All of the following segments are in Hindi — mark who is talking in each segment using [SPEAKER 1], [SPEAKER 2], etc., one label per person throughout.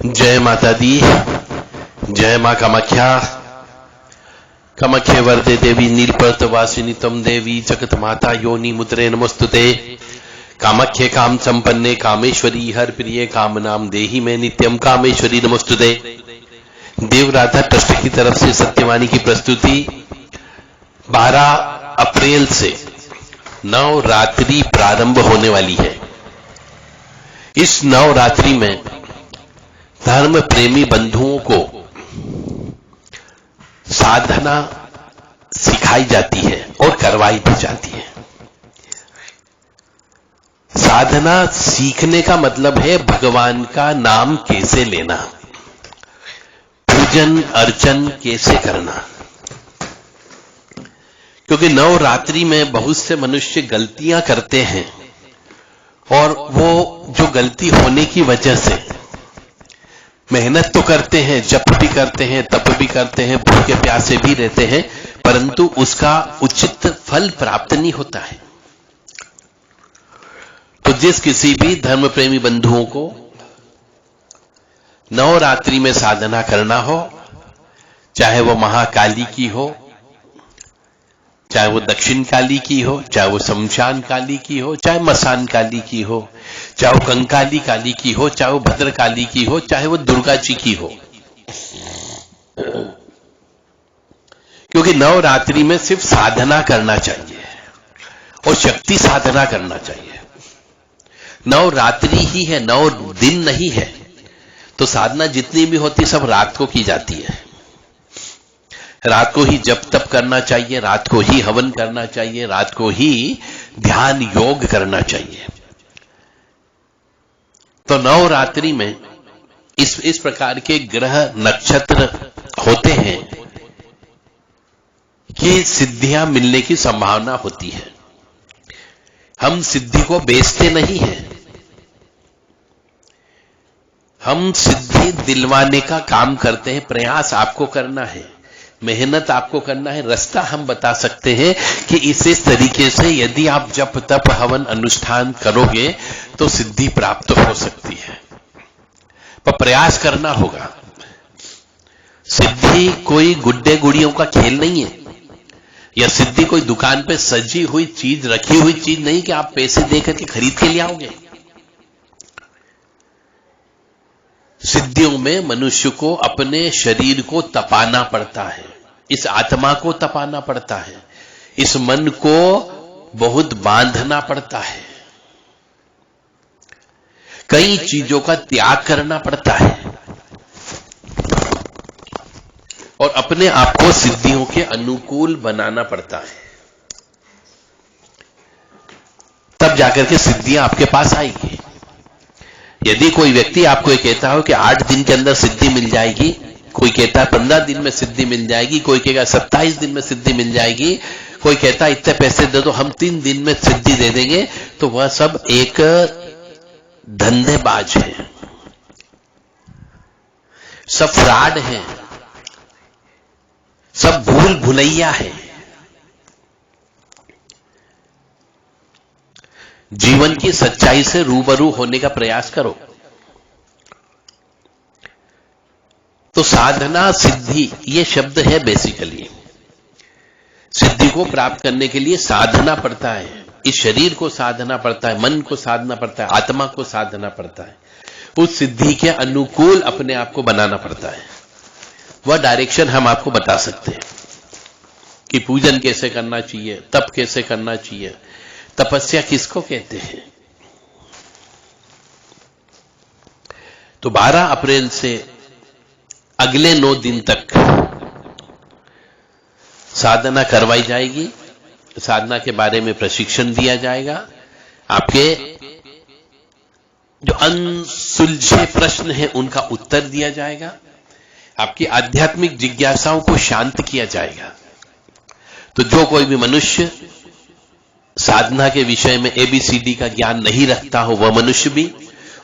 [SPEAKER 1] जय माता दी, जय मां कामाख्या। कामाख्ये वरदे देवी नीलपर्वत वासिनी तम देवी जगत माता योनि मुद्रे नमस्तुते। कामाख्ये काम संपन्ने कामेश्वरी हर प्रिय काम नाम देही में नित्यम कामेश्वरी नमस्तुते। देव राधा ट्रस्ट की तरफ से सत्यवाणी की प्रस्तुति 12 अप्रैल से नवरात्रि प्रारंभ होने वाली है। इस नवरात्रि में धर्म प्रेमी बंधुओं को साधना सिखाई जाती है और करवाई भी जाती है। साधना सीखने का मतलब है भगवान का नाम कैसे लेना, पूजन अर्चन कैसे करना। क्योंकि नवरात्रि में बहुत से मनुष्य गलतियां करते हैं और वो जो गलती होने की वजह से मेहनत तो करते हैं, जप भी करते हैं, तप भी करते हैं, भूखे प्यासे भी रहते हैं, परंतु उसका उचित फल प्राप्त नहीं होता है। तो जिस किसी भी धर्म प्रेमी बंधुओं को नवरात्रि में साधना करना हो, चाहे वो महाकाली की हो, चाहे वो दक्षिण काली की हो, चाहे वो शमशान काली की हो, चाहे मसान काली की हो, चाहे वो कंकाली काली की हो, चाहे वो भद्र काली की हो, चाहे वो दुर्गा जी की हो। क्योंकि नवरात्रि में सिर्फ साधना करना चाहिए और शक्ति साधना करना चाहिए। नवरात्रि ही है, 9 दिन नहीं है। तो साधना जितनी भी होती सब रात को की जाती है। रात को ही जप तप करना चाहिए, रात को ही हवन करना चाहिए, रात को ही ध्यान योग करना चाहिए। तो नवरात्रि में इस प्रकार के ग्रह नक्षत्र होते हैं कि सिद्धियां मिलने की संभावना होती है। हम सिद्धि को बेचते नहीं हैं, हम सिद्धि दिलवाने का काम करते हैं। प्रयास आपको करना है, मेहनत आपको करना है। रास्ता हम बता सकते हैं कि इस तरीके से यदि आप जप तप हवन अनुष्ठान करोगे तो सिद्धि प्राप्त हो सकती है, पर प्रयास करना होगा। सिद्धि कोई गुड्डे गुड़ियों का खेल नहीं है, या सिद्धि कोई दुकान पे सजी हुई चीज, रखी हुई चीज नहीं कि आप पैसे देकर के खरीद के ले आओगे। सिद्धियों में मनुष्य को अपने शरीर को तपाना पड़ता है, इस आत्मा को तपाना पड़ता है, इस मन को बहुत बांधना पड़ता है, कई चीजों का त्याग करना पड़ता है और अपने आप को सिद्धियों के अनुकूल बनाना पड़ता है। तब जाकर के सिद्धियां आपके पास आएगी। यदि कोई व्यक्ति आपको ये कहता हो कि 8 दिन के अंदर सिद्धि मिल जाएगी, कोई कहता है 15 दिन में सिद्धि मिल जाएगी, कोई कहेगा 27 दिन में सिद्धि मिल जाएगी, कोई कहता है इतने पैसे दे दो हम 3 दिन में सिद्धि दे देंगे, तो वह सब एक धंधेबाज है, सब फ्रॉड है, सब भूल भुलैया है। जीवन की सच्चाई से रूबरू होने का प्रयास करो। तो साधना सिद्धि ये शब्द है बेसिकली। सिद्धि को प्राप्त करने के लिए साधना पड़ता है, इस शरीर को साधना पड़ता है, मन को साधना पड़ता है, आत्मा को साधना पड़ता है। उस सिद्धि के अनुकूल अपने आप को बनाना पड़ता है। वह डायरेक्शन हम आपको बता सकते हैं कि पूजन कैसे करना चाहिए, तप कैसे करना चाहिए, तपस्या किसको कहते हैं। तो 12 अप्रैल से अगले 9 दिन तक साधना करवाई जाएगी। साधना के बारे में प्रशिक्षण दिया जाएगा। आपके जो अनसुलझे प्रश्न हैं उनका उत्तर दिया जाएगा। आपकी आध्यात्मिक जिज्ञासाओं को शांत किया जाएगा। तो जो कोई भी मनुष्य साधना के विषय में ABCD का ज्ञान नहीं रखता हो वह मनुष्य भी,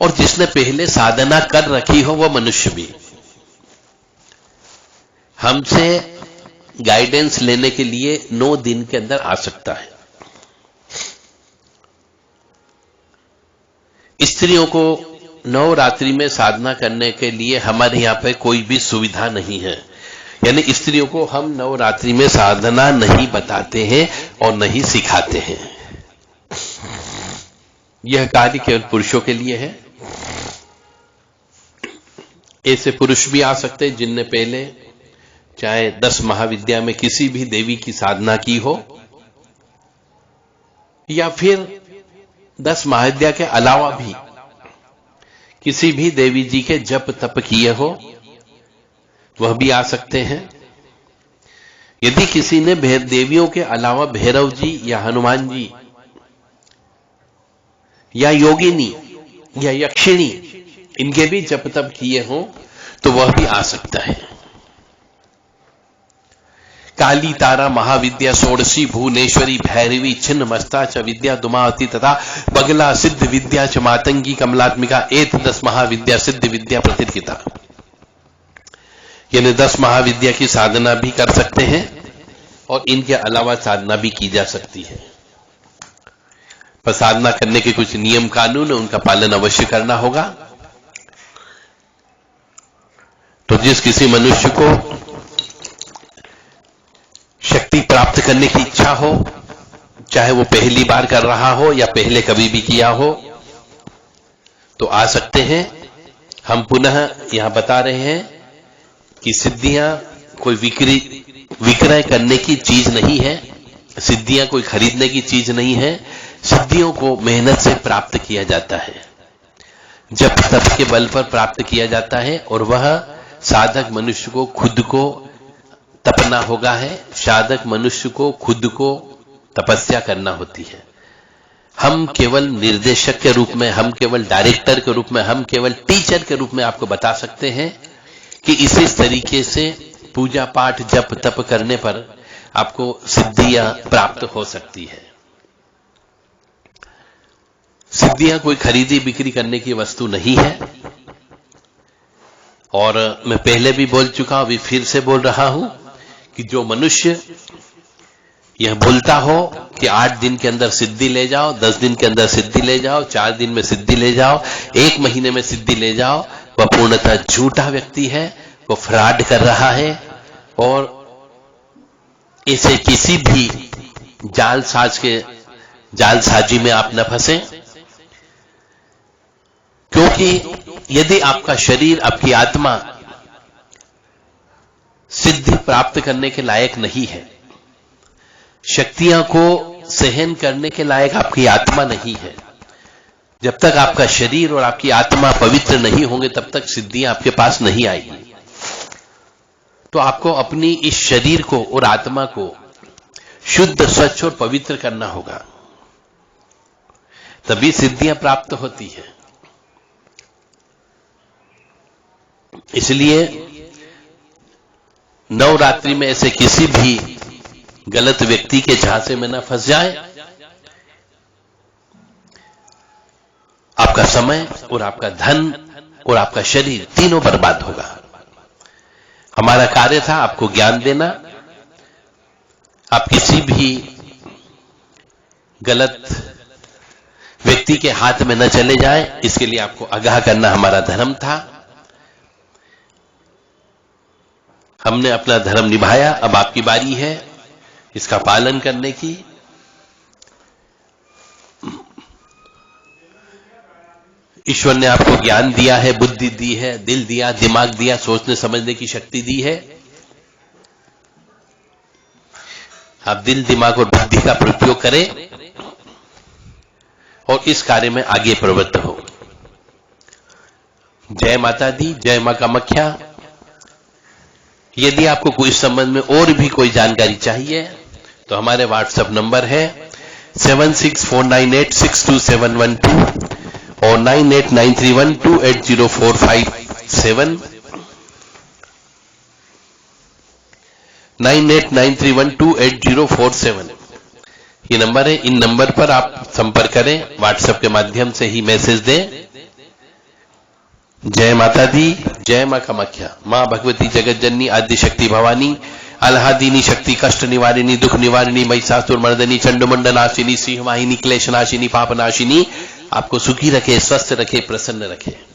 [SPEAKER 1] और जिसने पहले साधना कर रखी हो वह मनुष्य भी, हमसे गाइडेंस लेने के लिए 9 दिन के अंदर आ सकता है। स्त्रियों को नवरात्रि में साधना करने के लिए हमारे यहाँ पे कोई भी सुविधा नहीं है, यानी स्त्रियों को हम नवरात्रि में साधना नहीं बताते हैं और नहीं सिखाते हैं। यह कार्य केवल पुरुषों के लिए है। ऐसे पुरुष भी आ सकते हैं जिनने पहले चाहे 10 महाविद्या में किसी भी देवी की साधना की हो, या फिर 10 महाविद्या के अलावा भी किसी भी देवी जी के जप तप किए हो, वह भी आ सकते हैं। यदि किसी ने देवियों के अलावा भैरव जी या हनुमान जी या योगिनी या यक्षिणी इनके भी जप तप किए हो तो वह भी आ सकता है। काली तारा महाविद्या षोडशी भुवनेश्वरी भैरवी छिन्न मस्ता च विद्या दुमावती तथा बगला सिद्ध विद्या च मातंगी कमलात्मिका एत 10 महाविद्या सिद्ध विद्या प्रतिष्ठिता। यानी 10 महाविद्या की साधना भी कर सकते हैं और इनके अलावा साधना भी की जा सकती है। पर साधना करने के कुछ नियम कानून है, उनका पालन अवश्य करना होगा। तो जिस किसी मनुष्य को शक्ति प्राप्त करने की इच्छा हो, चाहे वो पहली बार कर रहा हो या पहले कभी भी किया हो, तो आ सकते हैं। हम पुनः यहां बता रहे हैं कि सिद्धियां कोई विक्रय करने की चीज नहीं है, सिद्धियां कोई खरीदने की चीज नहीं है। सिद्धियों को मेहनत से प्राप्त किया जाता है, जप तप के बल पर प्राप्त किया जाता है, और वह साधक मनुष्य को खुद को तपना होगा है। साधक मनुष्य को खुद को तपस्या करना होती है। हम केवल निर्देशक के रूप में, हम केवल डायरेक्टर के रूप में, हम केवल टीचर के रूप में आपको बता सकते हैं कि इसी तरीके से पूजा पाठ जप तप करने पर आपको सिद्धियां प्राप्त हो सकती है। सिद्धियां कोई खरीदी बिक्री करने की वस्तु नहीं है। और मैं पहले भी बोल चुका हूं, अभी फिर से बोल रहा हूं कि जो मनुष्य यह बोलता हो कि 8 दिन के अंदर सिद्धि ले जाओ, 10 दिन के अंदर सिद्धि ले जाओ, 4 दिन में सिद्धि ले जाओ, 1 महीने में सिद्धि ले जाओ, वह पूर्णतः झूठा व्यक्ति है, वो फ्रॉड कर रहा है। और इसे किसी भी जालसाजी में आप न फंसे, क्योंकि यदि आपका शरीर, आपकी आत्मा सिद्धि प्राप्त करने के लायक नहीं है, शक्तियां को सहन करने के लायक आपकी आत्मा नहीं है, जब तक आपका शरीर और आपकी आत्मा पवित्र नहीं होंगे तब तक सिद्धियां आपके पास नहीं आएगी। तो आपको अपनी इस शरीर को और आत्मा को शुद्ध, स्वच्छ और पवित्र करना होगा, तभी सिद्धियां प्राप्त होती है। इसलिए नवरात्रि में ऐसे किसी भी गलत व्यक्ति के झांसे में न फंस जाए। आपका समय और आपका धन और आपका शरीर तीनों बर्बाद होगा। हमारा कार्य था आपको ज्ञान देना। आप किसी भी गलत व्यक्ति के हाथ में न चले जाए, इसके लिए आपको आगाह करना हमारा धर्म था। हमने अपना धर्म निभाया, अब आपकी बारी है इसका पालन करने की। ईश्वर ने आपको ज्ञान दिया है, बुद्धि दी है, दिल दिया, दिमाग दिया, सोचने समझने की शक्ति दी है। आप दिल, दिमाग और बुद्धि का प्रयोग करें और इस कार्य में आगे प्रवृत्त हो। जय माता दी, जय मां कामाख्या। यदि आपको कोई इस संबंध में और भी कोई जानकारी चाहिए तो हमारे व्हाट्सएप नंबर है 7649862712 और 9893128045 9893128047 ये नंबर है। इन नंबर पर आप संपर्क करें, व्हाट्सएप के माध्यम से ही मैसेज दें। जय माता दी, जय मां कामाख्या। मां भगवती जगत जननी आदि शक्ति भवानी अलहादीनी शक्ति कष्ट निवारिणी दुख निवारिणी महिषासुर मर्दनी चंडमुंड नाशिनी सिंहवाहिनी क्लेश नाशिनी पाप नाशिनी आपको सुखी रखे, स्वस्थ रखे, प्रसन्न रखे।